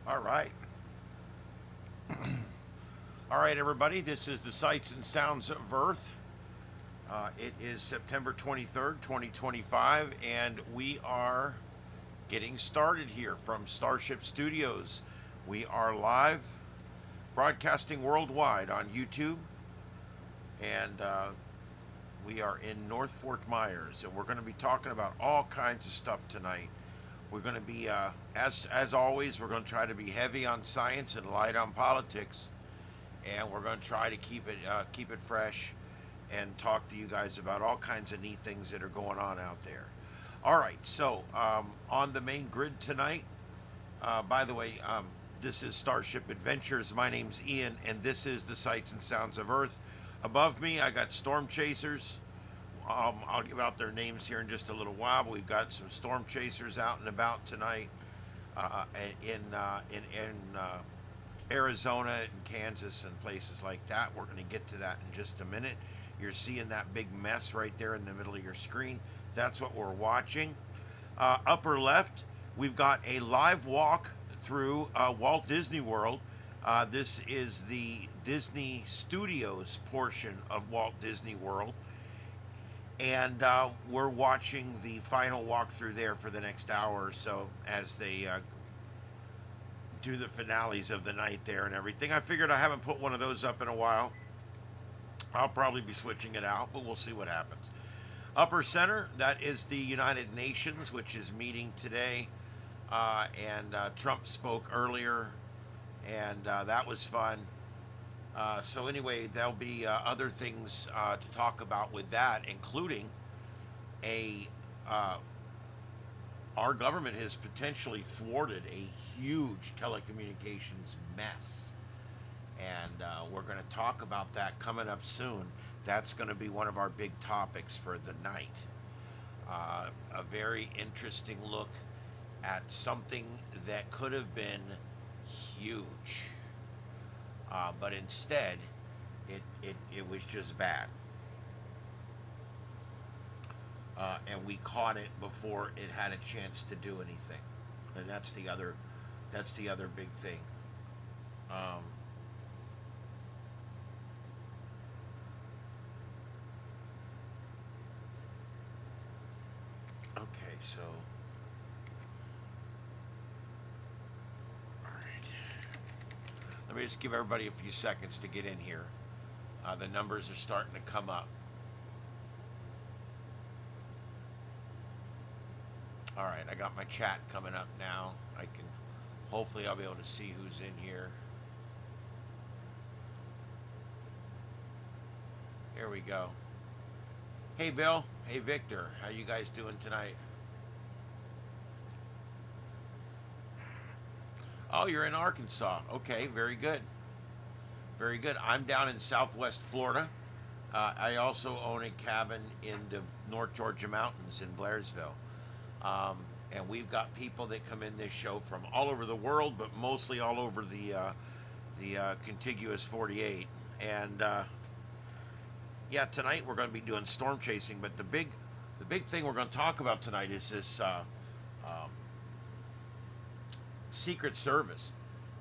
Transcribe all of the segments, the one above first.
All right. All right, everybody. This is the Sights and Sounds of Earth. It is September 23rd, 2025, and we are getting started here from Starship Studios. We are live, broadcasting worldwide on YouTube, and we are in North Fort Myers, and we're going to be talking about all kinds of stuff tonight. We're going to be, as always, we're going to try to be heavy on science and light on politics, and we're going to try to keep it fresh, and talk to you guys about all kinds of neat things that are going on out there. All right, so on the main grid tonight. By the way, this is Starship Adventures. My name's Ian, and this is the Sights and Sounds of Earth. Above me, I got storm chasers. I'll give out their names here in just a little while, but we've got some storm chasers out and about tonight in Arizona and Kansas and places like that. We're going to get to that in just a minute. You're seeing that big mess right there in the middle of your screen. That's what we're watching. Upper left, we've got a live walk through Walt Disney World. This is the Disney Studios portion of Walt Disney World. And we're watching the final walkthrough there for the next hour or so as they do the finales of the night there and everything. I figured I haven't put one of those up in a while. I'll probably be switching it out, but we'll see what happens. Upper center, that is the United Nations, which is meeting today. And Trump spoke earlier, and that was fun. So anyway, there'll be other things to talk about with that, including our government has potentially thwarted a huge telecommunications mess. And we're going to talk about that coming up soon. That's going to be one of our big topics for the night. A very interesting look at something that could have been huge. But instead, it was just bad. And we caught it before it had a chance to do anything. And that's the other big thing. Okay, so let me just give everybody a few seconds to get in here. The numbers are starting to come up. All right, I got my chat coming up now. Hopefully I'll be able to see who's in here. Here we go. Hey Bill, hey Victor, how you guys doing tonight? Oh, you're in Arkansas. Okay, very good. Very good. I'm down in Southwest Florida. I also own a cabin in the North Georgia mountains in Blairsville. And we've got people that come in this show from all over the world, but mostly all over the contiguous 48. And yeah, tonight we're going to be doing storm chasing, but the big thing we're going to talk about tonight is this Secret Service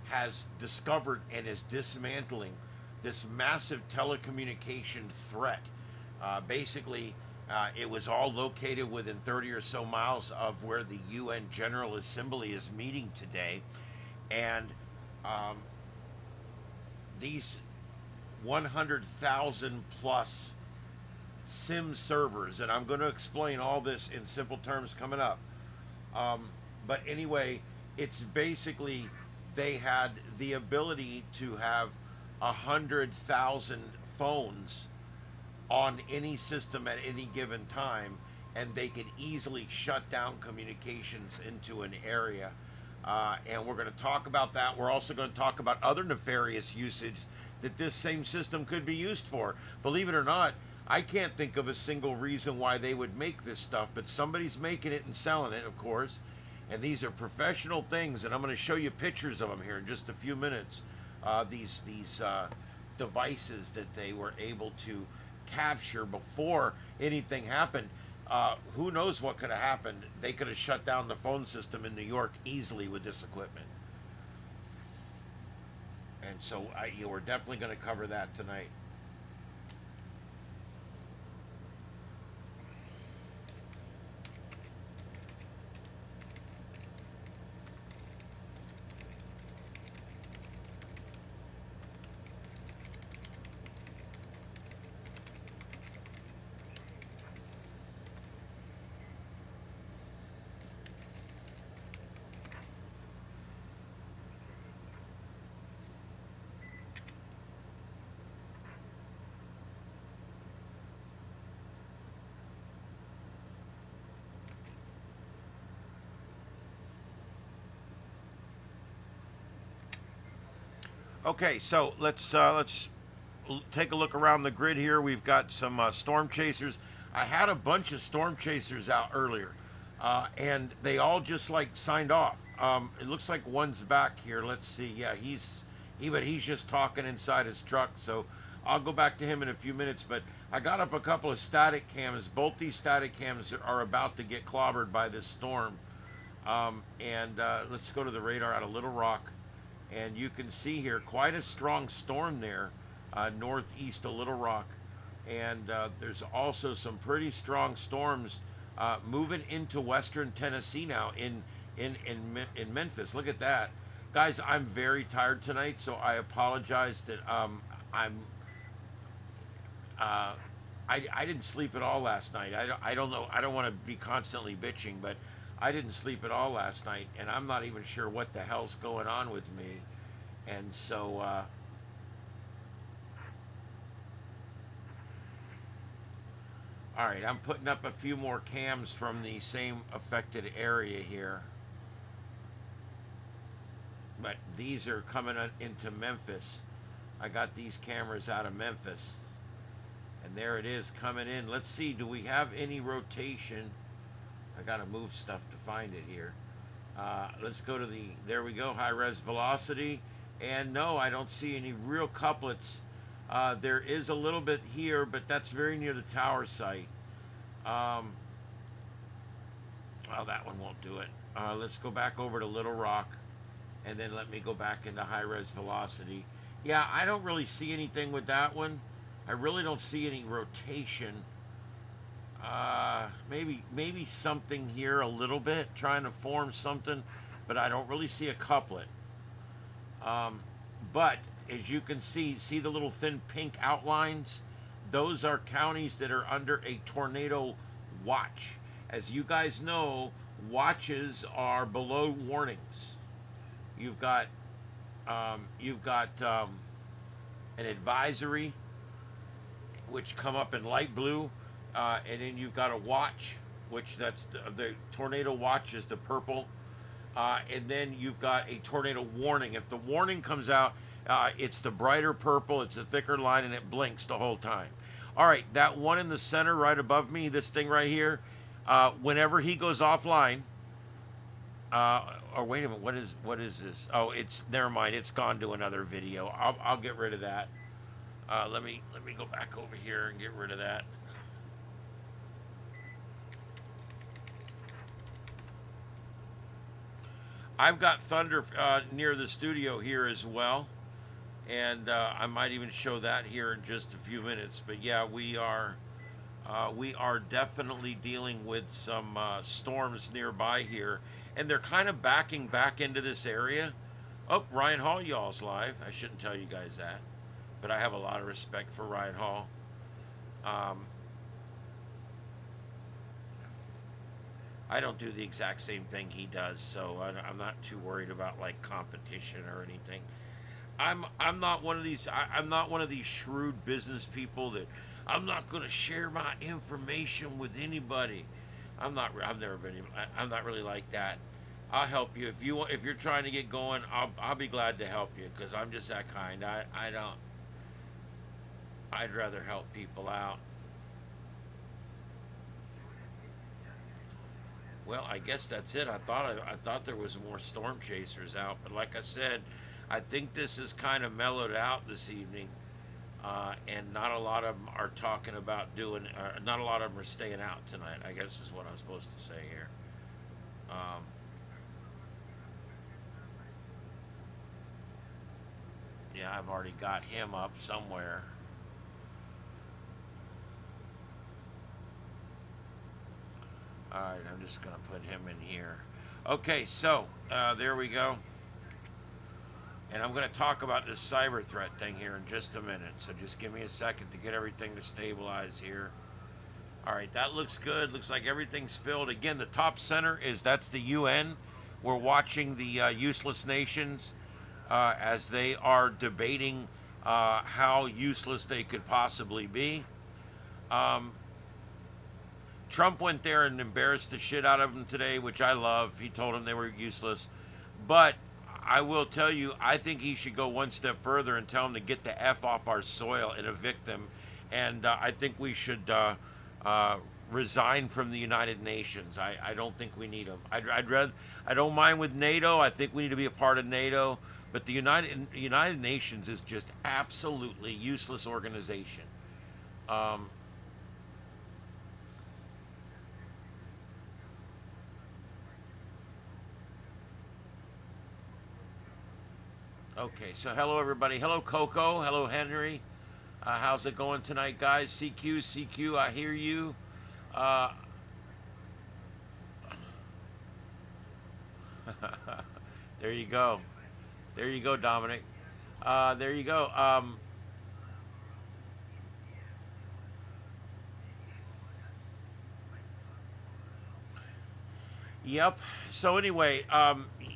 has discovered and is dismantling this massive telecommunication threat. Basically, it was all located within 30 or so miles of where the UN General Assembly is meeting today. And these 100,000 plus SIM servers, and I'm going to explain all this in simple terms coming up. But anyway, it's basically they had the ability to have 100,000 phones on any system at any given time, and they could easily shut down communications into an area. And we're going to talk about that. We're also going to talk about other nefarious usage that this same system could be used for. Believe it or not, I can't think of a single reason why they would make this stuff, but somebody's making it and selling it, of course. And these are professional things, and I'm going to show you pictures of them here in just a few minutes. These devices that they were able to capture before anything happened. Who knows what could have happened? They could have shut down the phone system in New York easily with this equipment. And so we're definitely going to cover that tonight. Okay, so let's take a look around the grid here. We've got some storm chasers. I had a bunch of storm chasers out earlier, and they all just like signed off. It looks like one's back here. Let's see. Yeah, but he's just talking inside his truck. So I'll go back to him in a few minutes. But I got up a couple of static cams. Both these static cams are about to get clobbered by this storm. And let's go to the radar out of Little Rock. And you can see here quite a strong storm there, northeast of Little Rock. And there's also some pretty strong storms moving into western Tennessee now in Memphis. Look at that. Guys, I'm very tired tonight, so I apologize that I didn't sleep at all last night. I don't know. I don't want to be constantly bitching, but I didn't sleep at all last night, and I'm not even sure what the hell's going on with me. And so, all right, I'm putting up a few more cams from the same affected area here. But these are coming into Memphis. I got these cameras out of Memphis. And there it is coming in. Let's see, do we have any rotation? I gotta move stuff to find it here. Let's go to there we go, high res velocity. And no, I don't see any real couplets. There is a little bit here, but that's very near the tower site. Well, that one won't do it. Let's go back over to Little Rock, and then let me go back into high res velocity. Yeah, I don't really see anything with that one. I really don't see any rotation. Maybe something here a little bit, trying to form something, but I don't really see a couplet. But as you can see the little thin pink outlines? Those are counties that are under a tornado watch. As you guys know, watches are below warnings. You've got an advisory, which come up in light blue, and then you've got a watch, which that's the tornado watch is the purple, and then you've got a tornado warning. If the warning comes out, it's the brighter purple, it's a thicker line, and it blinks the whole time. All right, that one in the center right above me, this thing right here, whenever he goes offline, or wait a minute, what is this? Oh, it's, never mind, it's gone to another video. I'll get rid of that. Let me go back over here and get rid of that. I've got thunder near the studio here as well, and I might even show that here in just a few minutes. But yeah, we are definitely dealing with some storms nearby here, and they're kind of backing back into this area. Oh, Ryan Hall, y'all's live. I shouldn't tell you guys that, but I have a lot of respect for Ryan Hall. I don't do the exact same thing he does, so I'm not too worried about like competition or anything. I'm not one of these. I'm not one of these shrewd business people that I'm not going to share my information with anybody. I've never been. I'm not really like that. I'll help you if you're trying to get going. I'll be glad to help you because I'm just that kind. I'd rather help people out. Well, I guess that's it. I thought there was more storm chasers out, but like I said, I think this is kind of mellowed out this evening, and not a lot of them are talking about doing. Not a lot of them are staying out tonight, I guess is what I'm supposed to say here. Yeah, I've already got him up somewhere. All right, I'm just going to put him in here. Okay, so there we go. And I'm going to talk about this cyber threat thing here in just a minute. So just give me a second to get everything to stabilize here. All right, that looks good. Looks like everything's filled. Again, the top center that's the UN. We're watching the useless nations as they are debating how useless they could possibly be. Trump went there and embarrassed the shit out of them today, which I love. He told them they were useless. But I will tell you, I think he should go one step further and tell them to get the F off our soil and evict them. And I think we should resign from the United Nations. I don't think we need them. I don't mind with NATO. I think we need to be a part of NATO. But the United Nations is just absolutely useless organization. Okay, so hello everybody. Hello Coco. Hello Henry. How's it going tonight, guys? CQ, I hear you. There you go. There you go, Dominic. There you go. Yep. So anyway,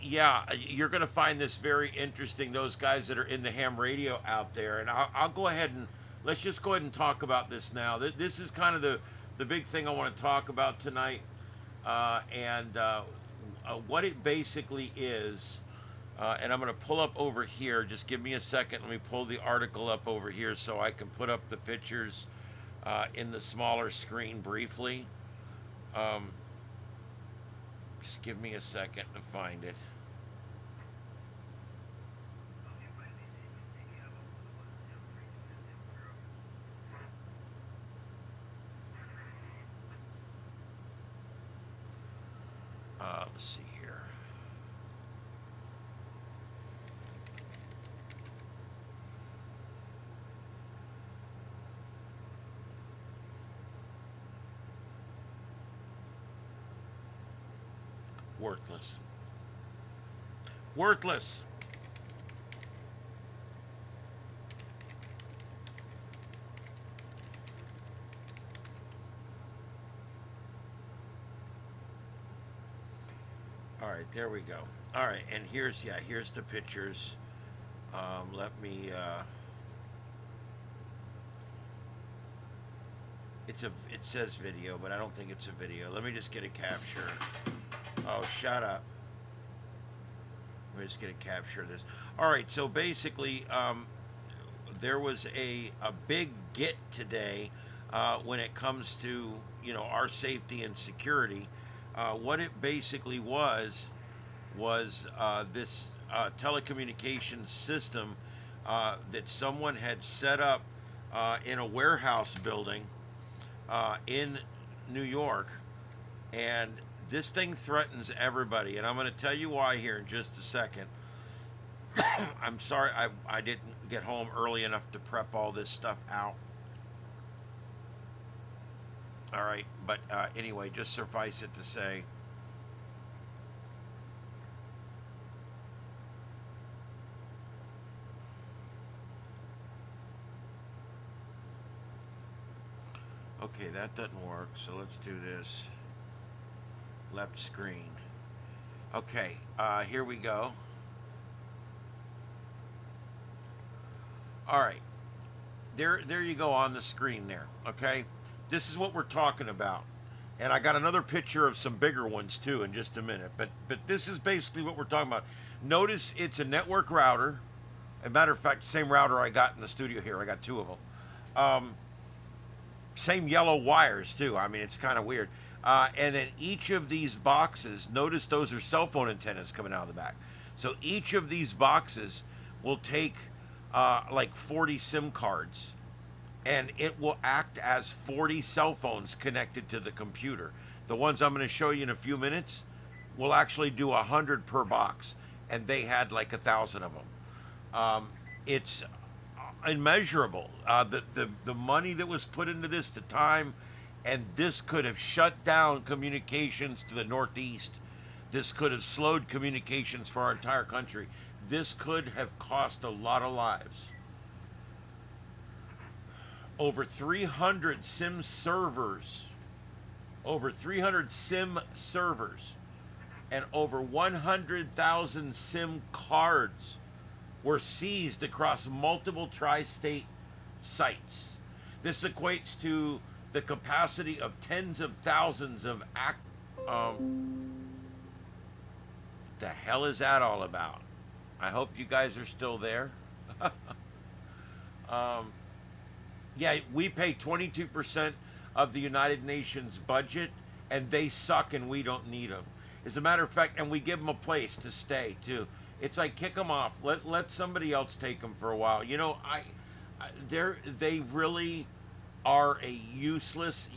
yeah, you're going to find this very interesting, those guys that are in the ham radio out there. And I'll go ahead and let's just go ahead and talk about this now. This is kind of the big thing I want to talk about tonight. And what it basically is, and I'm going to pull up over here. Just give me a second. Let me pull the article up over here so I can put up the pictures in the smaller screen briefly. Just give me a second to find it. Let's see here. Worthless. Worthless. All right, there we go. All right, and here's the pictures. Let me. It says video, but I don't think it's a video. Let me just get a capture. Oh, shut up. Let me just get a capture of this. All right, so basically, there was a big get today when it comes to, our safety and security. What it basically was this telecommunications system that someone had set up in a warehouse building in New York, and this thing threatens everybody, and I'm going to tell you why here in just a second. I'm sorry I didn't get home early enough to prep all this stuff out. All right, but anyway, just suffice it to say, okay, that doesn't work, so let's do this. Left screen. Okay, here we go. All right, there you go on the screen there. Okay, this is what we're talking about, and I got another picture of some bigger ones too in just a minute. But this is basically what we're talking about. Notice it's a network router. As a matter of fact, same router I got in the studio here. I got two of them. Same yellow wires too. I mean, it's kind of weird. And then each of these boxes, notice those are cell phone antennas coming out of the back. So each of these boxes will take like 40 SIM cards, and it will act as 40 cell phones connected to the computer. The ones I'm going to show you in a few minutes will actually do 100 per box, and they had like 1,000 of them. It's immeasurable. The money that was put into this, the time, and this could have shut down communications to the Northeast. This could have slowed communications for our entire country. This could have cost a lot of lives. Over 300 sim servers, over 300 sim servers, and over 100,000 sim cards were seized across multiple tri-state sites. This equates to the capacity of tens of thousands of the hell is that all about? I hope you guys are still there. Yeah, we pay 22% of the United Nations budget, and they suck, and we don't need them. As a matter of fact, and we give them a place to stay too. It's like, kick them off. Let somebody else take them for a while. You know, they really are a useless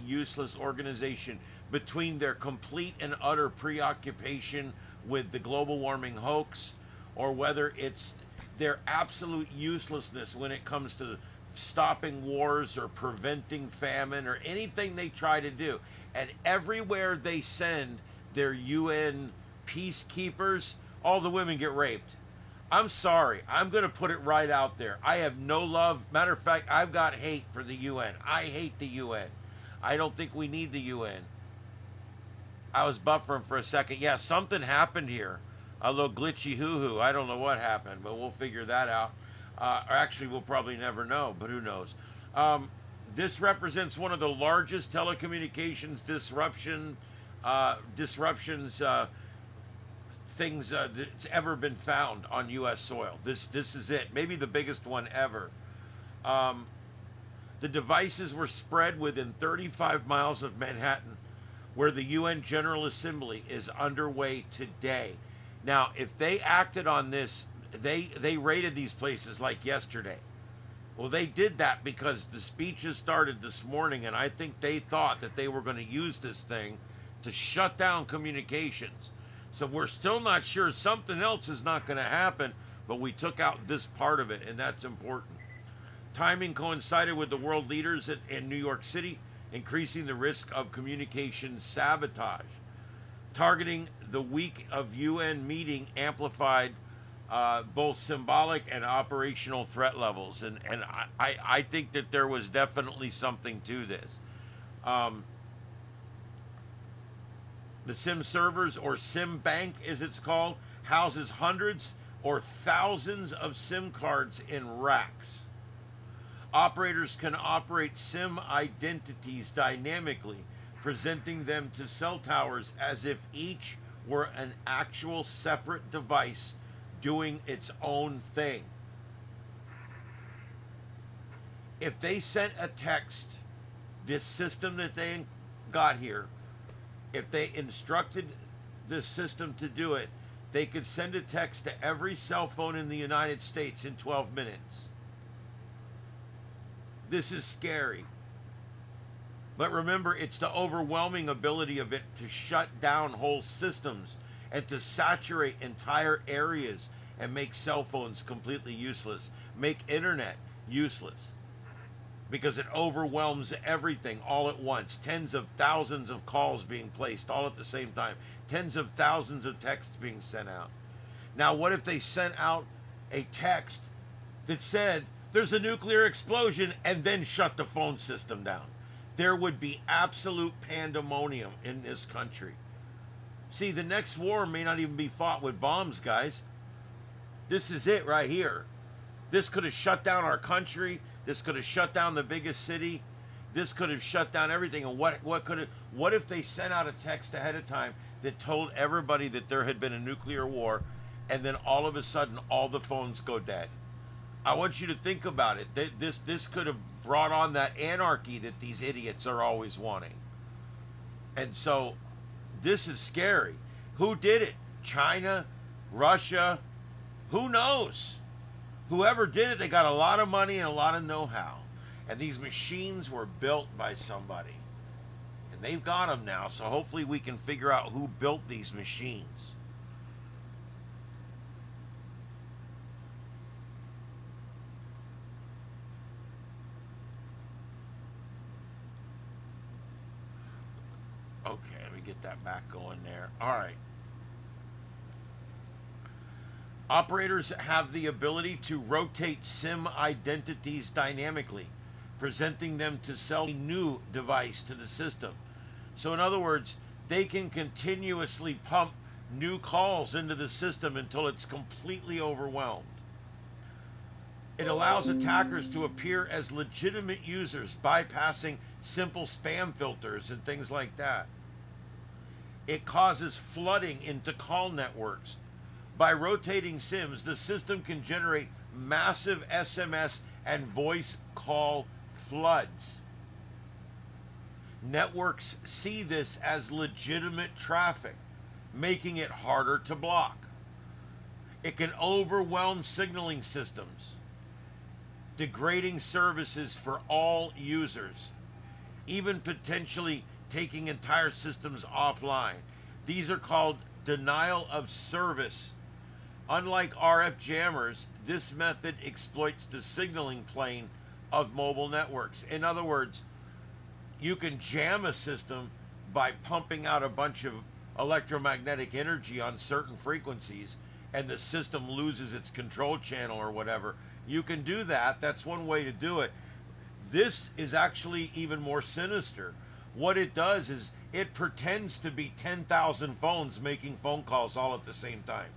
organization, between their complete and utter preoccupation with the global warming hoax, or whether it's their absolute uselessness when it comes to stopping wars or preventing famine or anything they try to do. And everywhere they send their UN peacekeepers, all the women get raped. I'm sorry. I'm going to put it right out there. I have no love. Matter of fact, I've got hate for the UN. I hate the UN. I don't think we need the UN. I was buffering for a second. Yeah, something happened here. A little glitchy hoo-hoo. I don't know what happened, but we'll figure that out. Or actually, we'll probably never know, but who knows. This represents one of the largest telecommunications disruptions things that's ever been found on U.S. soil. This is it. Maybe the biggest one ever. The devices were spread within 35 miles of Manhattan, where the UN General Assembly is underway today. Now, if they acted on this, they raided these places like yesterday. Well, they did that because the speeches started this morning, and I think they thought that they were going to use this thing to shut down communications. So we're still not sure. Something else is not going to happen, but we took out this part of it, and that's important. Timing coincided with the world leaders in New York City, increasing the risk of communication sabotage. Targeting the week of UN meeting amplified both symbolic and operational threat levels. And I think that there was definitely something to this. The SIM servers, or SIM bank as it's called, houses hundreds or thousands of SIM cards in racks. Operators can operate SIM identities dynamically, presenting them to cell towers as if each were an actual separate device doing its own thing. If they sent a text, this system that they got here, if they instructed the system to do it, they could send a text to every cell phone in the United States in 12 minutes. This is scary. But remember, it's the overwhelming ability of it to shut down whole systems and to saturate entire areas and make cell phones completely useless, make internet useless, because it overwhelms everything all at once. Tens of thousands of calls being placed all at the same time, tens of thousands of texts being sent out. Now, what if they sent out a text that said there's a nuclear explosion and then shut the phone system down? There would be absolute pandemonium in this country. See, the next war may not even be fought with bombs, guys. This is it right here. This could have shut down our country. This could have shut down the biggest city. This could have shut down everything. And what if they sent out a text ahead of time that told everybody that there had been a nuclear war, and then all of a sudden all the phones go dead? I want you to think about it. This could have brought on that anarchy that these idiots are always wanting. And so this is scary. Who did it? China? Russia? Who knows? Whoever did it, they got a lot of money and a lot of know-how. And these machines were built by somebody. And they've got them now, so hopefully we can figure out who built these machines. get that back going there. All right. Operators have the ability to rotate SIM identities dynamically, presenting them to sell a new device to the system. So in other words, they can continuously pump new calls into the system until it's completely overwhelmed. It allows attackers to appear as legitimate users, bypassing simple spam filters and things like that. It causes flooding into call networks. By rotating SIMs, the system can generate massive SMS and voice call floods. Networks see this as legitimate traffic, making it harder to block. It can overwhelm signaling systems, degrading services for all users, even potentially taking entire systems offline. These are called denial of service. Unlike RF jammers, this method exploits the signaling plane of mobile networks. In other words, you can jam a system by pumping out a bunch of electromagnetic energy on certain frequencies, and the system loses its control channel or whatever. You can do that. That's one way to do it. This is actually even more sinister. What it does is it pretends to be 10,000 phones making phone calls all at the same time.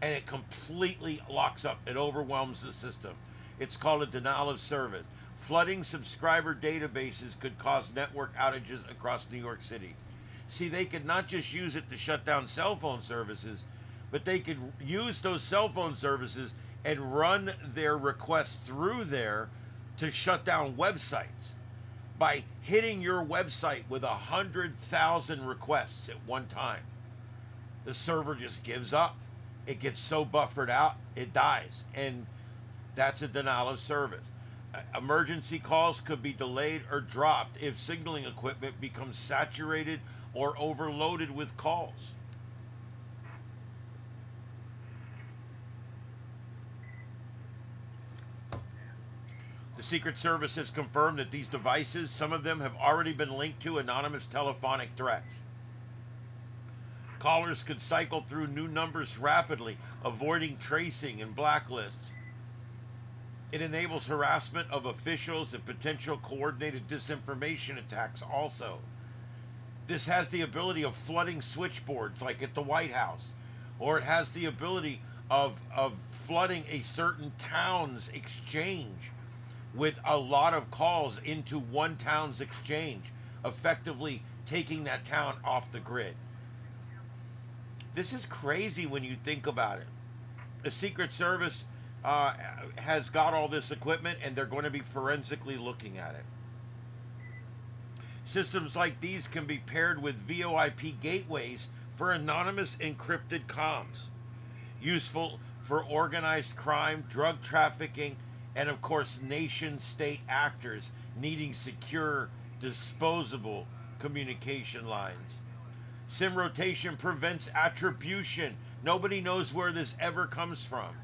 And it completely locks up. It overwhelms the system. It's called a denial of service. Flooding subscriber databases could cause network outages across New York City. See, they could not just use it to shut down cell phone services, but they could use those cell phone services and run their requests through there to shut down websites. By hitting your website with 100,000 requests at one time, the server just gives up. It gets so buffered out, it dies. And that's a denial of service. Emergency calls could be delayed or dropped if signaling equipment becomes saturated or overloaded with calls. The Secret Service has confirmed that these devices, some of them have already been linked to anonymous telephonic threats. Callers could cycle through new numbers rapidly, avoiding tracing and blacklists. It enables harassment of officials and potential coordinated disinformation attacks also. This has the ability of flooding switchboards like at the White House, or it has the ability of flooding a certain town's exchange with a lot of calls into one town's exchange, effectively taking that town off the grid. This is crazy when you think about it. The Secret Service has got all this equipment, and they're going to be forensically looking at it. Systems like these can be paired with VoIP gateways for anonymous encrypted comms, useful for organized crime, drug trafficking, and of course nation-state actors needing secure, disposable communication lines. SIM rotation prevents attribution. Nobody knows where this ever comes from.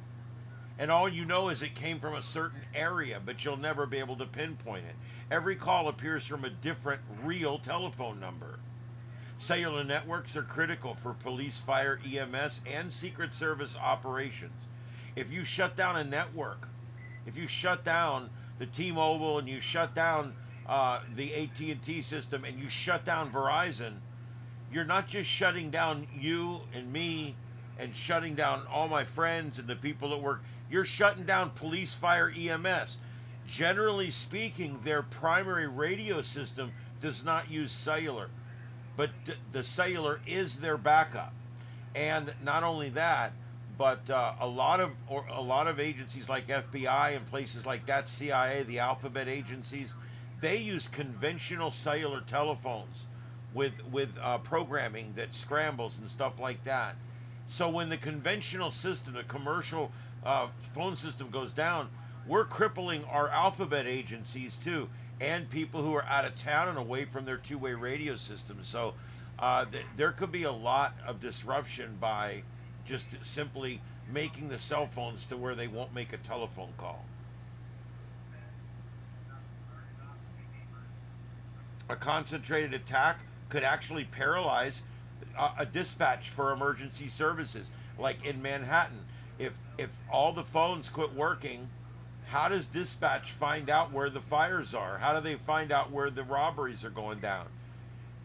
And all you know is it came from a certain area, but you'll never be able to pinpoint it. Every call appears from a different real telephone number. Cellular networks are critical for police, fire, EMS, and Secret Service operations. If you shut down a network, if you shut down the T-Mobile and you shut down the AT&T system and you shut down Verizon, you're not just shutting down you and me and shutting down all my friends and the people at work. You're shutting down police, fire, EMS. Generally speaking, their primary radio system does not use cellular, but the cellular is their backup. And not only that, but a lot of agencies like FBI and places like that, CIA, the alphabet agencies, they use conventional cellular telephones with programming that scrambles and stuff like that. So when the conventional system, the commercial phone system goes down, we're crippling our alphabet agencies too, and people who are out of town and away from their two-way radio system. So there could be a lot of disruption by just simply making the cell phones to where they won't make a telephone call. A concentrated attack could actually paralyze a dispatch for emergency services. Like in Manhattan, if all the phones quit working, how does dispatch find out where the fires are? How do they find out where the robberies are going down?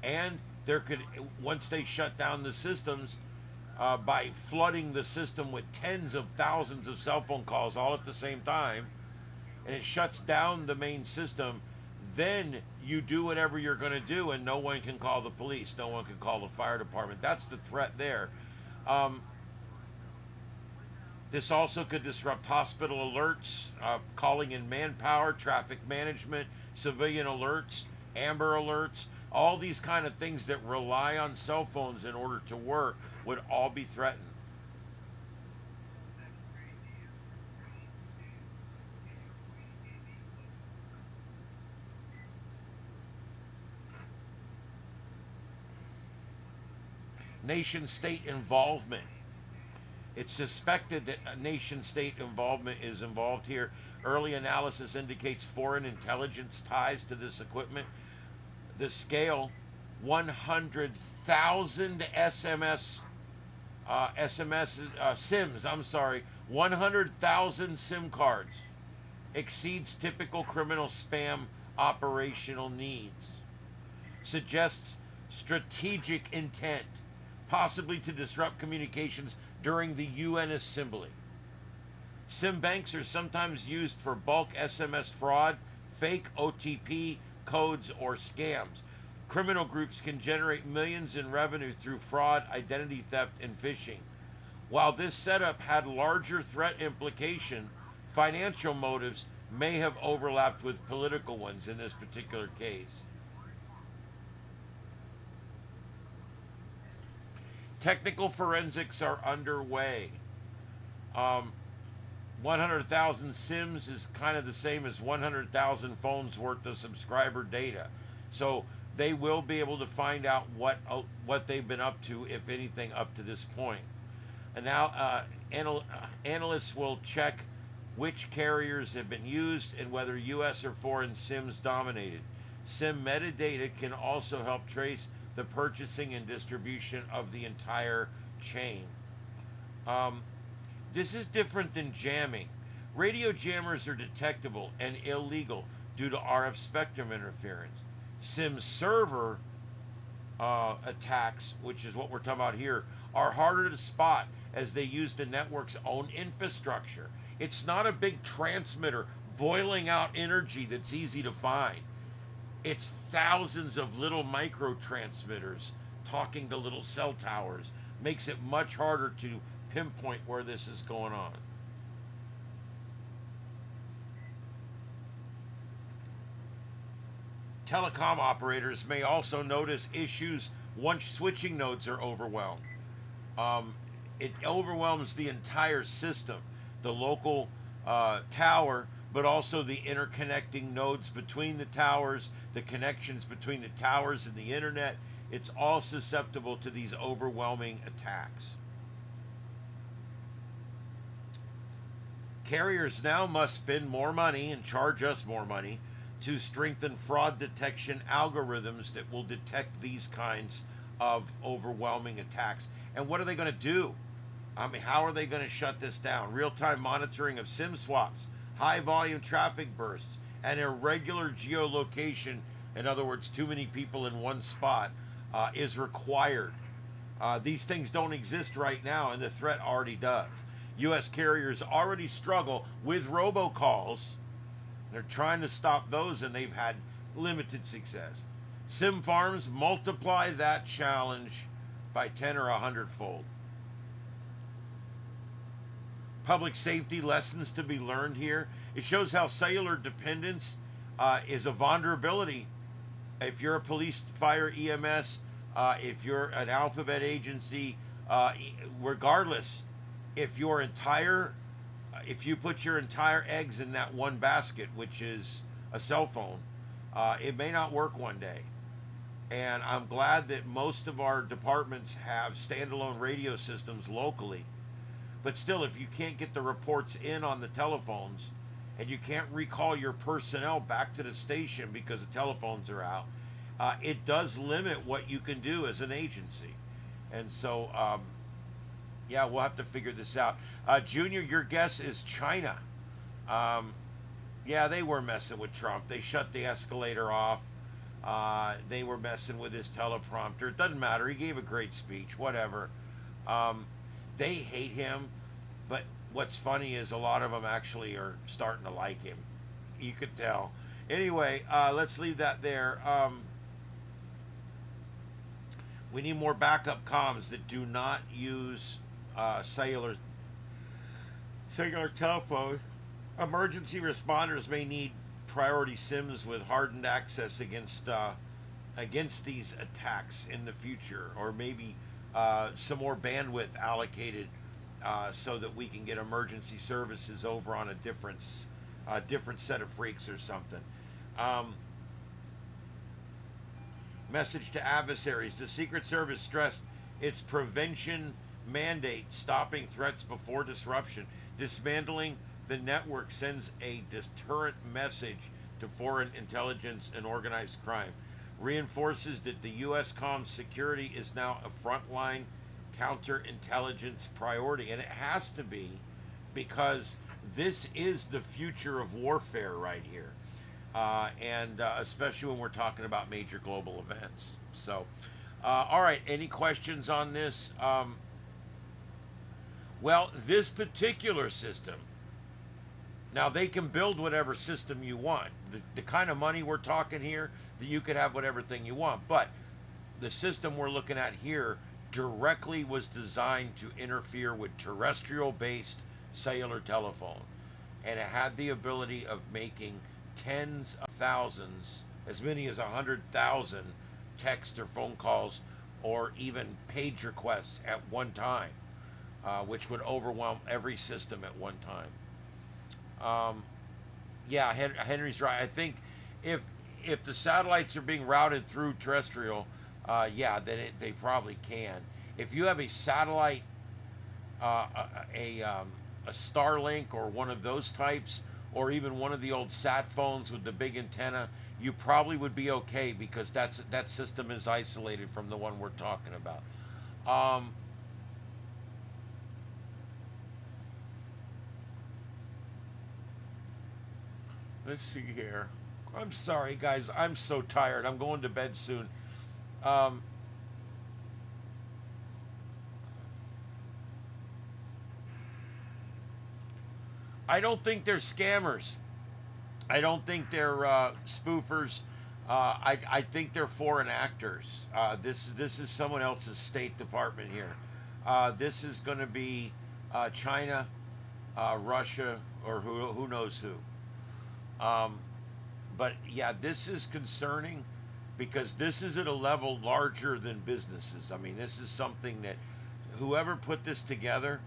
And there could, once they shut down the systems, by flooding the system with tens of thousands of cell phone calls all at the same time, and it shuts down the main system, then you do whatever you're going to do, and no one can call the police, no one can call the fire department. That's the threat there. This also could disrupt hospital alerts, calling in manpower, traffic management, civilian alerts, amber alerts. All these kind of things that rely on cell phones in order to work would all be threatened. Nation-state involvement. It's suspected that a nation-state involvement is involved here. Early analysis indicates foreign intelligence ties to this equipment. The scale, 100,000 SIMs, 100,000 SIM cards exceeds typical criminal spam operational needs. Suggests strategic intent, possibly to disrupt communications during the UN assembly. SIM banks are sometimes used for bulk SMS fraud, fake OTP codes, or scams. Criminal groups can generate millions in revenue through fraud, identity theft, and phishing. While this setup had larger threat implication, financial motives may have overlapped with political ones in this particular case. Technical forensics are underway. 100,000 SIMs is kind of the same as 100,000 phones worth of subscriber data. So they will be able to find out what they've been up to, if anything, up to this point. And now analysts will check which carriers have been used and whether U.S. or foreign SIMs dominated. SIM metadata can also help trace the purchasing and distribution of the entire chain. This is different than jamming. Radio jammers are detectable and illegal due to RF spectrum interference. SIM server attacks, which is what we're talking about here, are harder to spot as they use the network's own infrastructure. It's not a big transmitter boiling out energy that's easy to find. It's thousands of little micro transmitters talking to little cell towers. Makes it much harder to pinpoint where this is going on. Telecom operators may also notice issues once switching nodes are overwhelmed. It overwhelms the entire system, the local tower, but also the interconnecting nodes between the towers, the connections between the towers and the internet. It's all susceptible to these overwhelming attacks. Carriers now must spend more money and charge us more money to strengthen fraud detection algorithms that will detect these kinds of overwhelming attacks. And what are they going to do? I mean, how are they going to shut this down? Real-time monitoring of SIM swaps, high volume traffic bursts, and irregular geolocation, in other words, too many people in one spot, is required. These things don't exist right now, and the threat already does. U.S. carriers already struggle with robocalls. They're trying to stop those, and they've had limited success. SIM farms multiply that challenge by 10 or 100-fold. Public safety lessons to be learned here. It shows how cellular dependence is a vulnerability. If you're a police, fire, EMS, if you're an alphabet agency, regardless, if you put your entire eggs in that one basket, which is a cell phone, it may not work one day. And I'm glad that most of our departments have standalone radio systems locally. But still, if you can't get the reports in on the telephones, and you can't recall your personnel back to the station because the telephones are out, it does limit what you can do as an agency. And so, yeah, we'll have to figure this out. Junior, your guess is China. Um, yeah, they were messing with Trump. They shut the escalator off. They were messing with his teleprompter. It doesn't matter. He gave a great speech, whatever. Um, they hate him, but what's funny is a lot of them actually are starting to like him. You could tell. Anyway, let's leave that there. We need more backup comms that do not use cellular telephone. Emergency responders may need priority SIMs with hardened access against these attacks in the future, or maybe some more bandwidth allocated so that we can get emergency services over on a different set of freaks or something. Message to adversaries. The Secret Service stressed its prevention mandate, stopping threats before disruption. Dismantling the network sends a deterrent message to foreign intelligence and organized crime. Reinforces that the U.S. comms security is now a frontline counterintelligence priority. And it has to be, because this is the future of warfare right here. And especially when we're talking about major global events. So, all right, any questions on this? Well, this particular system, now they can build whatever system you want. The kind of money we're talking here, that you could have whatever thing you want. But the system we're looking at here directly was designed to interfere with terrestrial-based cellular telephone. And it had the ability of making tens of thousands, as many as 100,000 text or phone calls or even page requests at one time, which would overwhelm every system at one time. Yeah, Henry's right. I think if the satellites are being routed through terrestrial, yeah, then they probably can. If you have a satellite, a Starlink or one of those types, or even one of the old sat phones with the big antenna, you probably would be okay, because that system is isolated from the one we're talking about. Let's see here. I'm sorry, guys. I'm so tired. I'm going to bed soon. I don't think they're scammers. I don't think they're spoofers. I think they're foreign actors. This is someone else's State Department here. This is going to be China, Russia, or who knows who. But yeah, this is concerning, because this is at a level larger than businesses. I mean, this is something that whoever put this together,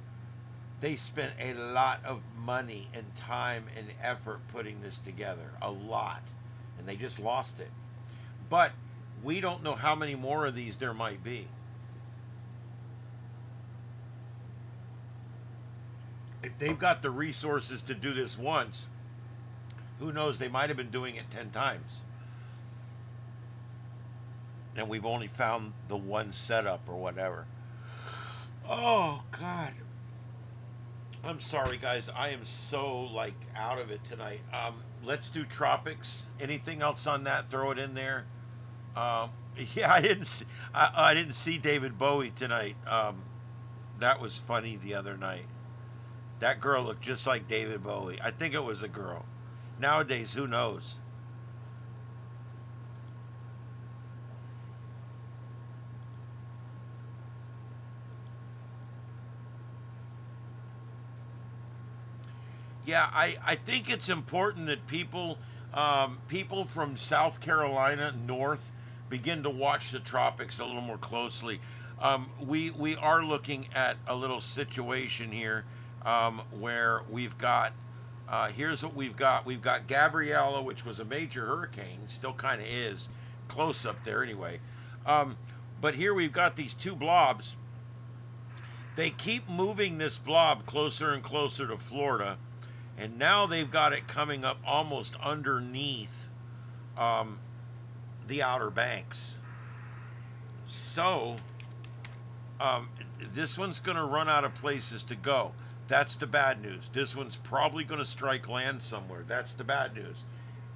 they spent a lot of money and time and effort putting this together, a lot, and they just lost it. But we don't know how many more of these there might be. If they've got the resources to do this once, who knows, they might have been doing it 10 times. And we've only found the one setup or whatever. Oh, God. I'm sorry, guys. I am so, out of it tonight. Let's do tropics. Anything else on that? Throw it in there. Yeah, I didn't see David Bowie tonight. That was funny the other night. That girl looked just like David Bowie. I think it was a girl. Nowadays, who knows? Yeah, I think it's important that people from South Carolina north begin to watch the tropics a little more closely. We are looking at a little situation here where we've got, here's what we've got. We've got Gabriella, which was a major hurricane, still kind of is, close up there anyway. But here we've got these two blobs. They keep moving this blob closer and closer to Florida. And now they've got it coming up almost underneath the Outer Banks. So, this one's going to run out of places to go. That's the bad news. This one's probably going to strike land somewhere. That's the bad news.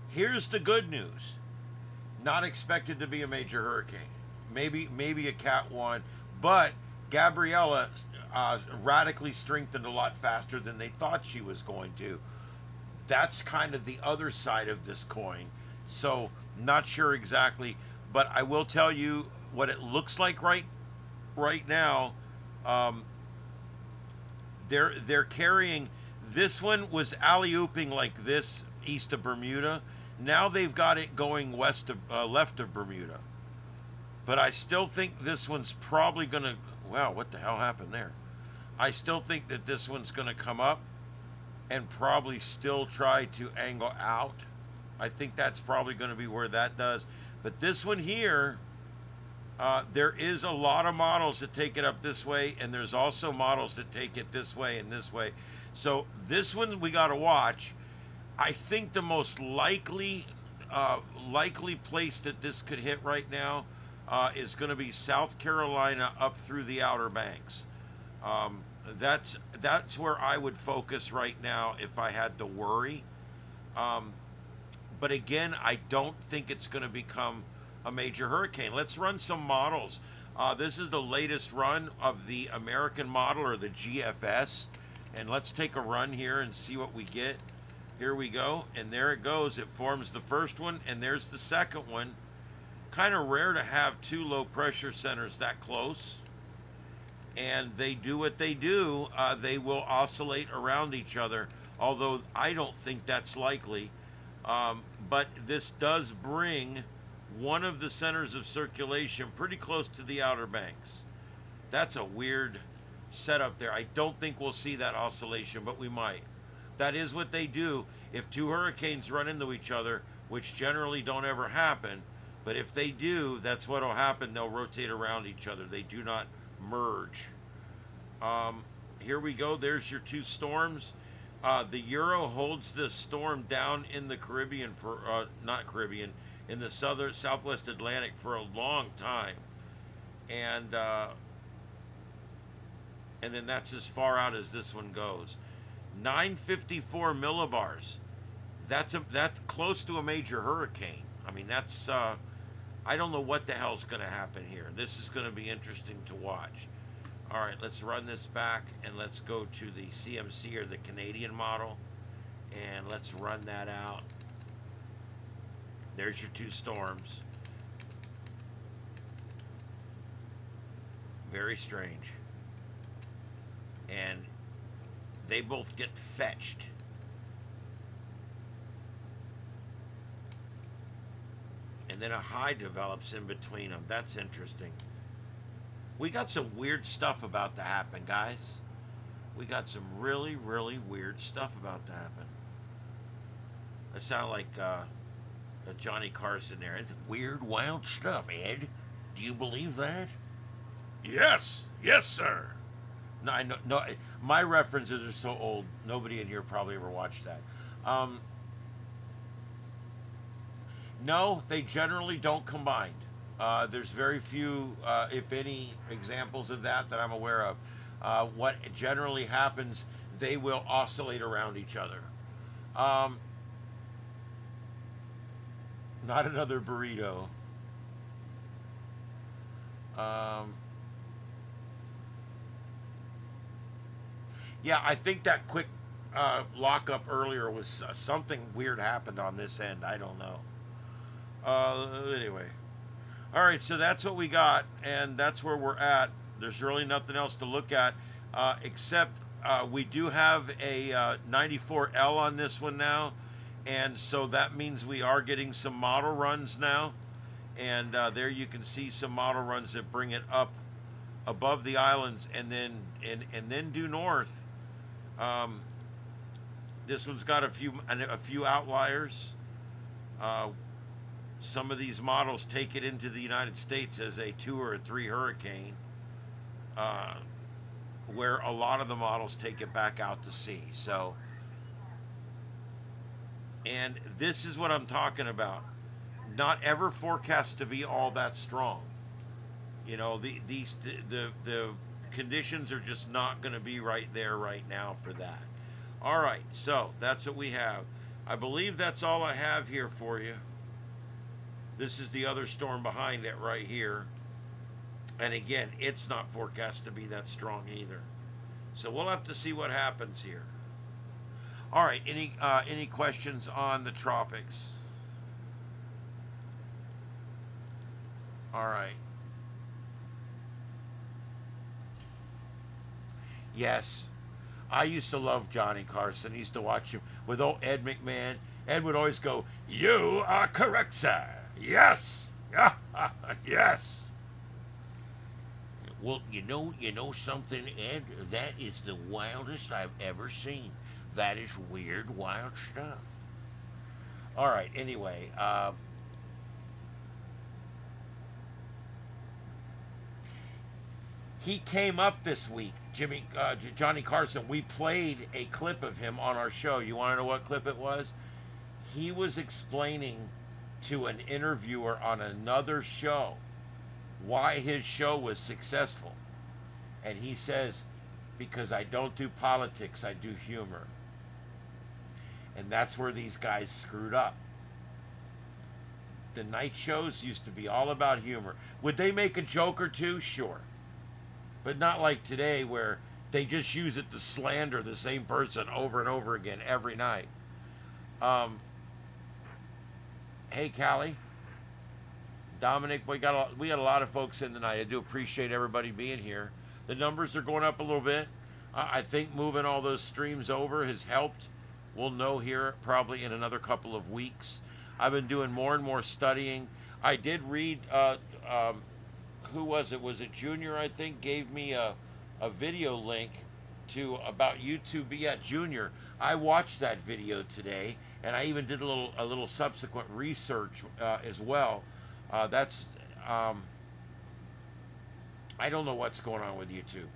Here's the good news. Not expected to be a major hurricane. Maybe a Cat 1, but Gabriella radically strengthened a lot faster than they thought she was going to. That's kind of the other side of this coin. So, not sure exactly, but I will tell you what it looks like right now. They're carrying, this one was alley-ooping like this east of Bermuda. Now they've got it going left of Bermuda. But I still think this one's probably going to, wow, what the hell happened there? I still think that this one's going to come up and probably still try to angle out. I think that's probably going to be where that does. But this one here, there is a lot of models that take it up this way, and there's also models that take it this way and this way. So this one we got to watch. I think the most likely place that this could hit right now is going to be South Carolina up through the Outer Banks. That's where I would focus right now if I had to worry. But again, I don't think it's going to become a major hurricane. Let's run some models. This is the latest run of the American model, or the GFS. And let's take a run here and see what we get. Here we go. And there it goes. It forms the first one, and there's the second one. Kind of rare to have two low pressure centers that close. And they do what they do. They will oscillate around each other, although I don't think that's likely. But this does bring one of the centers of circulation pretty close to the Outer Banks. That's a weird setup there. I don't think we'll see that oscillation, but we might. That is what they do if two hurricanes run into each other, which generally don't ever happen. But if they do, that's what will happen. They'll rotate around each other. They do not merge. Here we go. There's your two storms. The Euro holds this storm down in the Caribbean for, not Caribbean, in the southwest Atlantic for a long time. And then that's as far out as this one goes. 954 millibars. That's close to a major hurricane. I mean, that's, I don't know what the hell's going to happen here. This is going to be interesting to watch. All right, let's run this back and let's go to the CMC, or the Canadian model, and let's run that out. There's your two storms. Very strange. And they both get fetched. And then a high develops in between them. That's interesting. We got some weird stuff about to happen, guys. We got some really, really weird stuff about to happen. I sound like Johnny Carson there. It's weird, wild stuff, Ed. Do you believe that? Yes. Yes, sir. No, I know. No, my references are so old. Nobody in here probably ever watched that. No, they generally don't combine. There's very few, if any, examples of that I'm aware of. What generally happens, they will oscillate around each other. Not another burrito. Yeah, I think that quick lockup earlier was something weird happened on this end. I don't know. Anyway. All right, so that's what we got, and that's where we're at. There's really nothing else to look at, except we do have a 94L on this one now, and so that means we are getting some model runs now. And there you can see some model runs that bring it up above the islands and then due north. This one's got a few outliers. Some of these models take it into the United States as a 2 or a 3 hurricane, where a lot of the models take it back out to sea. So, and this is what I'm talking about. not ever forecast to be all that strong. You know, the conditions are just not going to be right there right now for that. All right, so that's what we have. I believe that's all I have here for you. This is the other storm behind it right here. And again, it's not forecast to be that strong either. So we'll have to see what happens here. All right, any questions on the tropics? All right. Yes. I used to love Johnny Carson. I used to watch him with old Ed McMahon. Ed would always go, "You are correct, sir. Yes. Yes." Well, you know something, Ed? That is the wildest I've ever seen. That is weird, wild stuff. All right, anyway. He came up this week, Johnny Carson. We played a clip of him on our show. You want to know what clip it was? He was explaining to an interviewer on another show why his show was successful. And he says, because I don't do politics, I do humor. And that's where these guys screwed up. The night shows used to be all about humor. Would they make a joke or two? Sure. But not like today where they just use it to slander the same person over and over again every night. Hey, Callie. Dominic, we got a lot of folks in tonight. I do appreciate everybody being here. The numbers are going up a little bit. I think moving all those streams over has helped. We'll know here probably in another couple of weeks. I've been doing more and more studying. I did read, who was it? Was it Junior, I think, gave me a video link to about YouTube. Yeah, Junior. I watched that video today, and I even did a little subsequent research as well. I don't know what's going on with YouTube.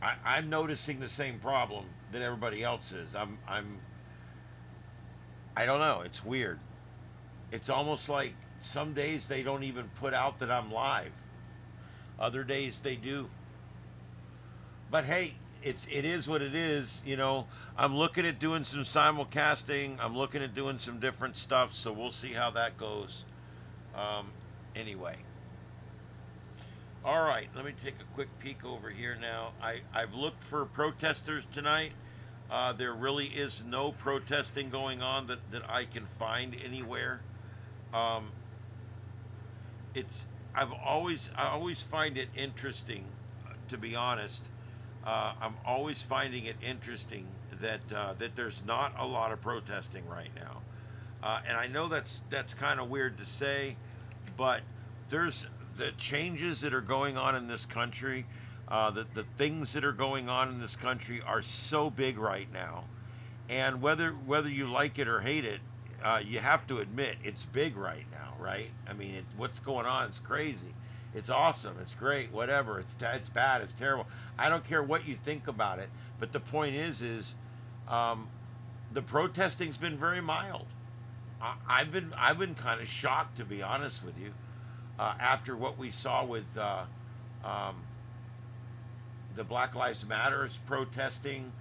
I'm noticing the same problem that everybody else is. I don't know. It's weird. It's almost like some days they don't even put out that I'm live. Other days they do. But hey, it is what it is. You know, I'm looking at doing some simulcasting. I'm looking at doing some different stuff. So we'll see how that goes. Anyway. All right, let me take a quick peek over here now. I've looked for protesters tonight. There really is no protesting going on that I can find anywhere. I always find it interesting, to be honest. I'm always finding it interesting that there's not a lot of protesting right now. And I know that's kind of weird to say, but there's the changes that are going on in this country, the things that are going on in this country are so big right now. And whether you like it or hate it, you have to admit it's big right now, right? I mean, what's going on is crazy. It's awesome. It's great. Whatever. It's bad. It's terrible. I don't care what you think about it. But the point is the protesting's been very mild. I've been kind of shocked, to be honest with you. After what we saw with the Black Lives Matters protesting,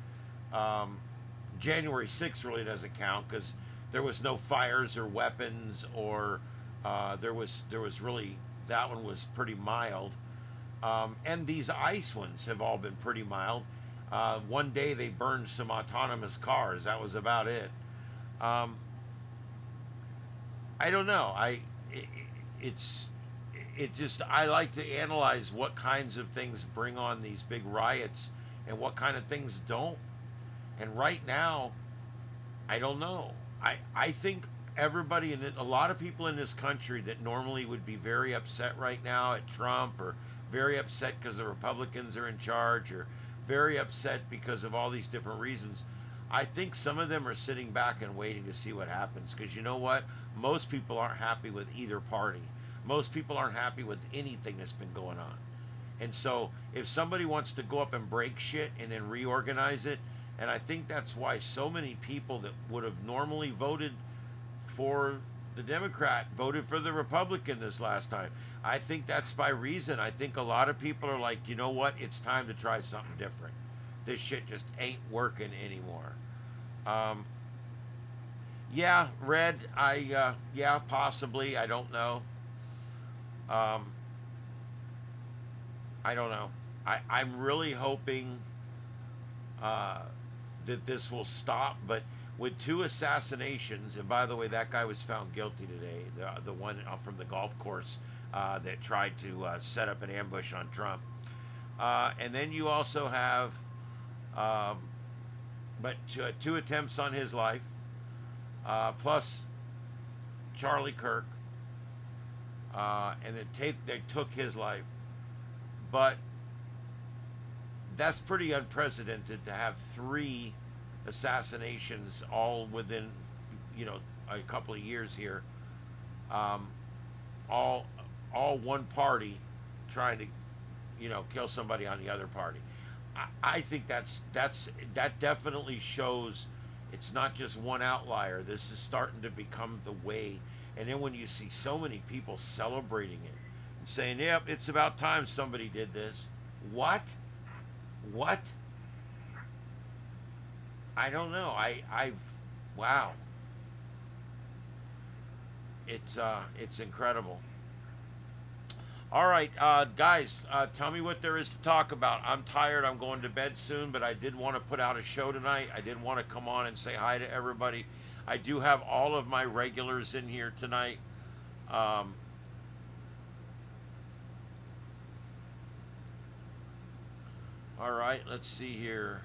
January 6th really doesn't count because there was no fires or weapons, or there was really, that one was pretty mild. And these ICE ones have all been pretty mild. One day they burned some autonomous cars. That was about it. I don't know. I like to analyze what kinds of things bring on these big riots and what kind of things don't. And right now, I don't know. I think everybody a lot of people in this country that normally would be very upset right now at Trump, or very upset because the Republicans are in charge, or very upset because of all these different reasons, I think some of them are sitting back and waiting to see what happens. Because you know what? Most people aren't happy with either party. Most people aren't happy with anything that's been going on. And so if somebody wants to go up and break shit and then reorganize it, and I think that's why so many people that would have normally voted for the Democrat, voted for the Republican this last time. I think that's by reason. I think a lot of people are like, you know what? It's time to try something different. This shit just ain't working anymore. Um, yeah, red. Yeah, possibly. I don't know. Um, I don't know. I'm really hoping uh, that this will stop, but with 2 assassinations, and by the way, that guy was found guilty today, the one from the golf course that tried to set up an ambush on Trump. And then you also have, but 2 attempts on his life, plus Charlie Kirk, and then they took his life. But that's pretty unprecedented to have 3 assassinations all within, a couple of years here. All one party trying to, kill somebody on the other party. I think that definitely shows it's not just one outlier. This is starting to become the way. And then when you see so many people celebrating it and saying, "Yep, it's about time somebody did this," what? I don't know. Wow. It's incredible. All right, guys, tell me what there is to talk about. I'm tired. I'm going to bed soon, but I did want to put out a show tonight. I did want to come on and say hi to everybody. I do have all of my regulars in here tonight. All right, let's see here.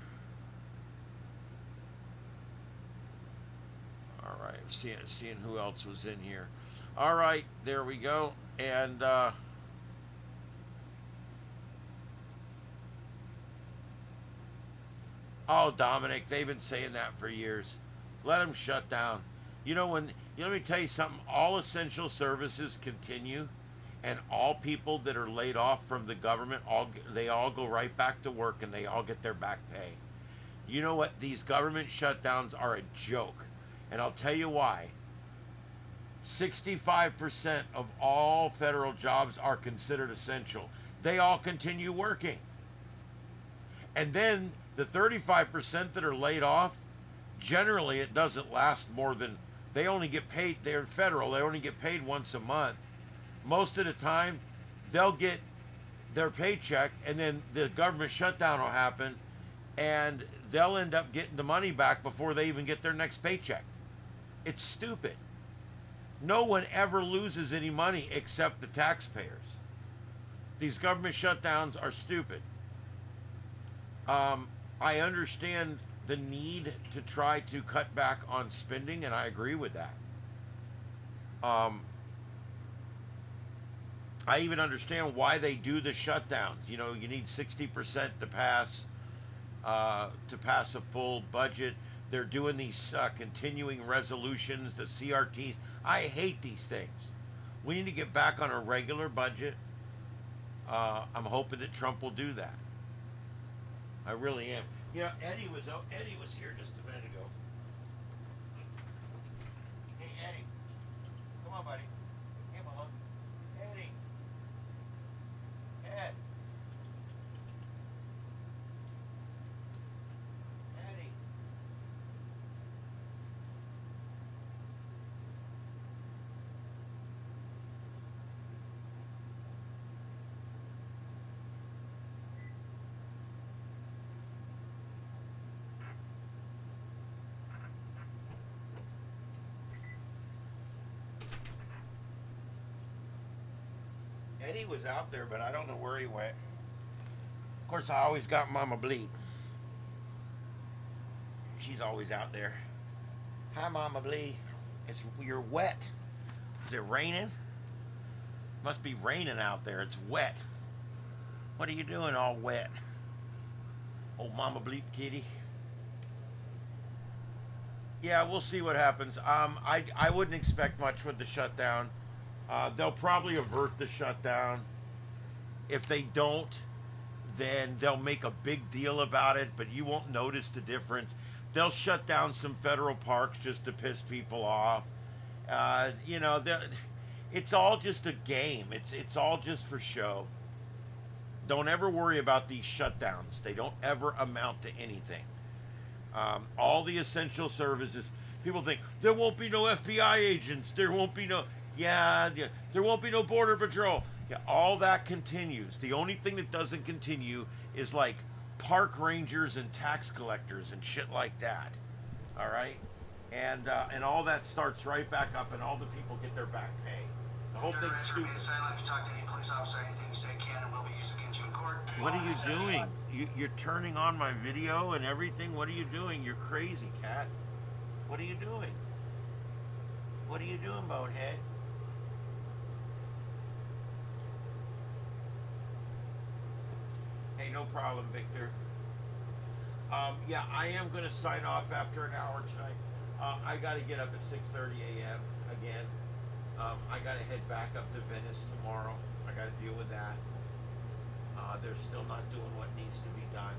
All right, seeing who else was in here. All right, there we go. And oh, Dominic, they've been saying that for years. Let them shut down. Let me tell you something. All essential services continue, and all people that are laid off from the government, they all go right back to work, and they all get their back pay. You know what? These government shutdowns are a joke, and I'll tell you why. 65% of all federal jobs are considered essential. They all continue working. And then the 35% that are laid off, generally it doesn't last more than, they only get paid, they're federal, they only get paid once a month. Most of the time, they'll get their paycheck, and then the government shutdown will happen, and they'll end up getting the money back before they even get their next paycheck. It's stupid. No one ever loses any money except the taxpayers. These government shutdowns are stupid. I understand the need to try to cut back on spending, and I agree with that. I even understand why they do the shutdowns. You need 60% to pass a full budget. They're doing these continuing resolutions, the CRTs. I hate these things. We need to get back on a regular budget. I'm hoping that Trump will do that. I really am. Eddie was here just a minute ago. Hey, Eddie. Come on, buddy. Give him a hug. Eddie. Ed. Eddie. Eddie was out there, but I don't know where he went. Of course, I always got Mama Bleep. She's always out there. Hi, Mama Bleep. You're wet. Is it raining? Must be raining out there. It's wet. What are you doing all wet? Oh, Mama Bleep kitty. Yeah, we'll see what happens. I wouldn't expect much with the shutdown. They'll probably avert the shutdown. If they don't, then they'll make a big deal about it, but you won't notice the difference. They'll shut down some federal parks just to piss people off, You know, it's all just a game. It's all just for show. Don't ever worry about these shutdowns. They don't ever amount to anything. All the essential services. People think there won't be no FBI agents. There won't be no. Yeah, yeah, there won't be no border patrol. Yeah, all that continues. The only thing that doesn't continue is like park rangers and tax collectors and shit like that. All right, and all that starts right back up, and all the people get their back pay. The whole thing's stupid. If you talk to any police officer, anything you say can and will be used against you in court. What are you doing? You're turning on my video and everything. What are you doing? You're crazy, cat. What are you doing? What are you doing, bonehead? Hey, no problem, Victor. Yeah, I am going to sign off after an hour tonight. I got to get up at 6:30 a.m. again. I got to head back up to Venice tomorrow. I got to deal with that. They're still not doing what needs to be done.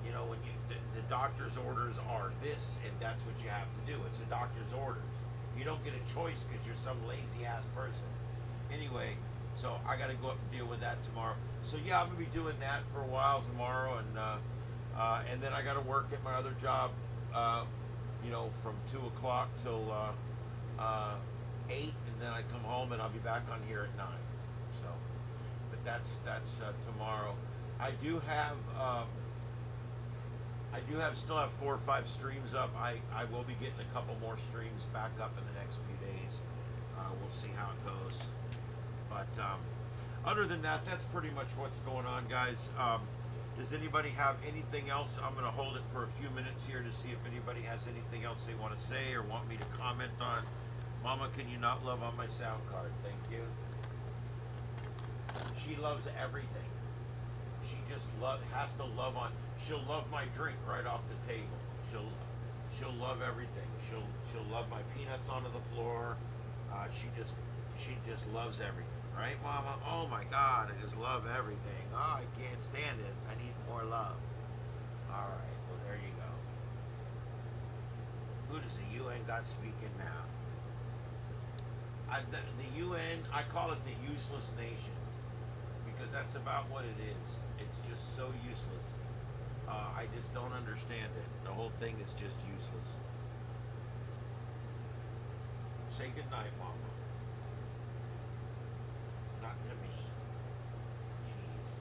You know, when the doctor's orders are this, and that's what you have to do. It's a doctor's orders. You don't get a choice because you're some lazy ass person. Anyway, so I got to go up and deal with that tomorrow. So yeah, I'm gonna be doing that for a while tomorrow, and then I got to work at my other job. You know, from 2 o'clock till 8, and then I come home and I'll be back on here at 9. So, but that's tomorrow. I do have still have 4 or 5 streams up. I will be getting a couple more streams back up in the next few days. We'll see how it goes. But other than that, that's pretty much what's going on, guys. Does anybody have anything else? I'm going to hold it for a few minutes here to see if anybody has anything else they want to say or want me to comment on. Mama, can you not love on my sound card? Thank you. She loves everything. She just has to love on. She'll love my drink right off the table. She'll love everything. She'll love my peanuts onto the floor. She just loves everything. Right, Mama? Oh my God, I just love everything. Oh, I can't stand it. I need more love. All right, well there you go. Who does the UN got speaking now? The UN, I call it the useless nations, because that's about what it is. It's just so useless. I just don't understand it. The whole thing is just useless. Say goodnight, Mama. Not to me. Jeez.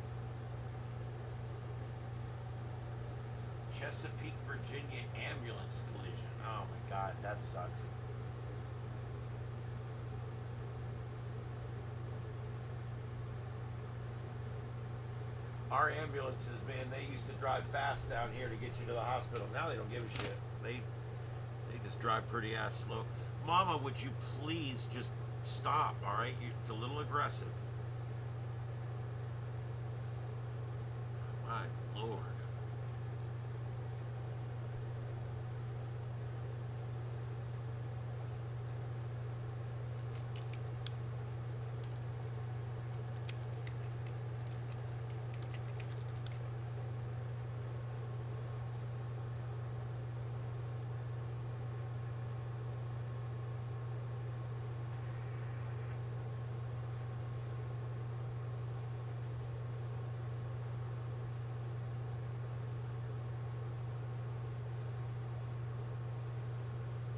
Chesapeake, Virginia ambulance collision. Oh my God, that sucks. Our ambulances, man, they used to drive fast down here to get you to the hospital. Now they don't give a shit. They just drive pretty ass slow. Mama, would you please just stop, all right? It's a little aggressive. My Lord.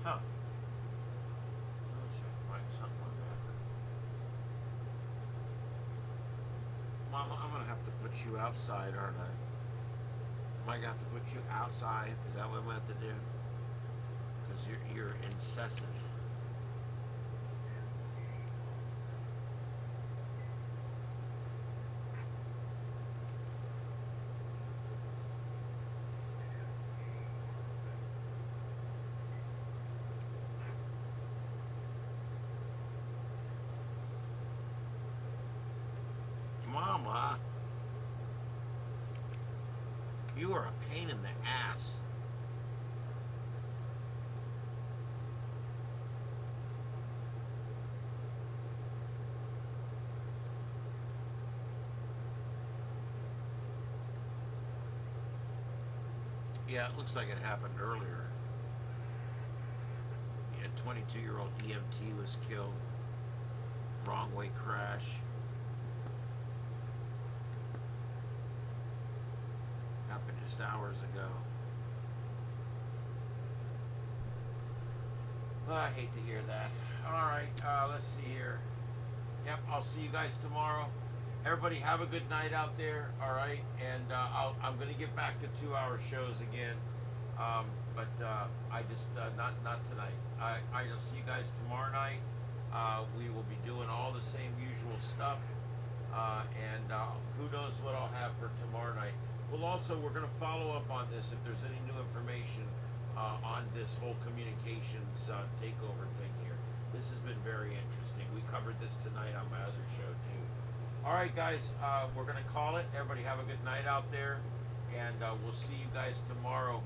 Huh. Let's see if I can find something on that. Mama, I'm gonna have to put you outside, aren't I? Am I gonna have to put you outside? Is that what I'm gonna have to do? Because you're incessant. Mama, you are a pain in the ass. Yeah, it looks like it happened earlier. Yeah, 22-year-old EMT was killed. Wrong way crash. Happened just hours ago. Oh, I hate to hear that. Alright, let's see here. Yep, I'll see you guys tomorrow. Everybody have a good night out there, alright? And I'm going to get back to 2-hour shows again. But I just, not tonight. I'll see you guys tomorrow night. We will be doing all the same usual stuff. And who knows what I'll have for tomorrow night. We're going to follow up on this if there's any new information on this whole communications takeover thing here. This has been very interesting. We covered this tonight on my other show too. All right, guys, we're going to call it. Everybody have a good night out there, and we'll see you guys tomorrow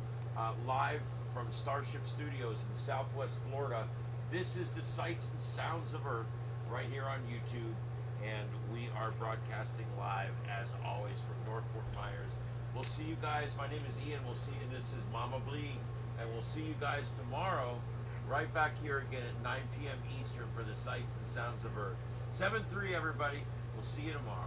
live from Starship Studios in Southwest Florida. This is the Sights and Sounds of Earth right here on YouTube, and we are broadcasting live as always from North Fort Myers. We'll see you guys. My name is Ian. We'll see you. This is Mama Blee. And we'll see you guys tomorrow, right back here again at 9 p.m. Eastern for the Sights and Sounds of Earth. 7-3, everybody. We'll see you tomorrow.